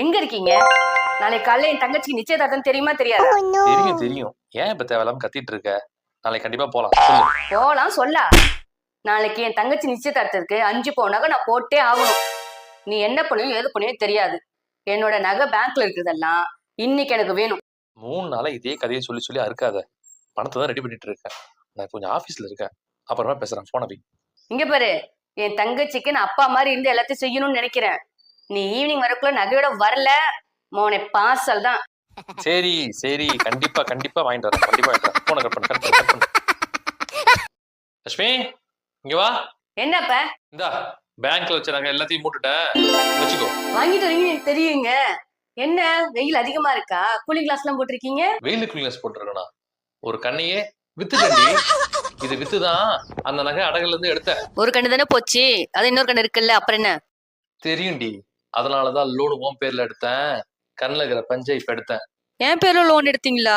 எங்க இருக்கீங்க? நாளைக்கு காலையில என் தங்கச்சிக்கு நிச்சயதார்த்தம் தெரியுமா தெரியாதா? தெரியும் தெரியும். ஏன் இப்ப தேவையில்லாம கத்திட்டு இருக்க? நாளைக்கு கண்டிப்பா போலாம். சொல்லு. போலாம் சொல்லா. நாளைக்கு என் தங்கச்சி நிச்சயதார்த்தத்துக்கு 5 பவுன் நகை நான் போட்டே ஆகணும். நீ என்ன பண்ணுவியோ எது பண்ணுவியோ தெரியாது. என்னோட நகை பேங்க்ல இருக்கிறதெல்லாம் இன்னைக்கு எனக்கு வேணும். 3 நாளா இதே கதையை சொல்லி சொல்லி அறுக்காத. பணத்தை தான் ரெடி பண்ணிட்டு இருக்கேன். நான் கொஞ்சம் ஆபீஸ்ல இருக்கேன். அப்புறமா பேசுறேன். போன வை. இங்க பாரு, என் தங்கச்சிக்கு நான் அப்பா மாதிரி இருந்து எல்லாத்தையும் செய்யணும்னு நினைக்கிறேன். நீ ஈவினிங் வரக்குள்ள நகையோட வரல, மோனை பார்சல் தான். சரி சரி, கண்டிப்பா கண்டிப்பா வாங்கிட்டு வரேன். கண்டிப்பா வாங்கிட்டு வரேன். போன கட் பண்ணு. லட்சுமி, இங்க வா. என்னப்ப இந்தா, பேங்க்ல வச்ச நகை எல்லாத்தையும் மூட்டுட்டேன், வச்சுக்கோ. வாங்கிட்டு வரீங்க எனக்கு தெரியுங்க. என்ன வெயில் அதிகமா இருக்கா? கூலிங் கிளாஸ் எல்லாம் போட்டிருக்கீங்க? வெயில் கிளீனஸ் போட்டுருக்கா? ஒரு கண்ணையே வித்துட்டேன்டி. இது வித்துதான் அந்த நகை அடகுல இருந்து எடுத்தேன். ஒரு கண்ணு தானே போச்சு, அது இன்னொரு கண்ணு இருக்குல்ல, அப்புறம் என்ன? தெரியும்டி. அதனாலதான் லோடு உன் பேர்ல எடுத்தேன். கண்ணுல இருக்கிற பஞ்சை இப்ப எடுத்தேன். என் பேர்ல லோன் எடுத்தீங்களா?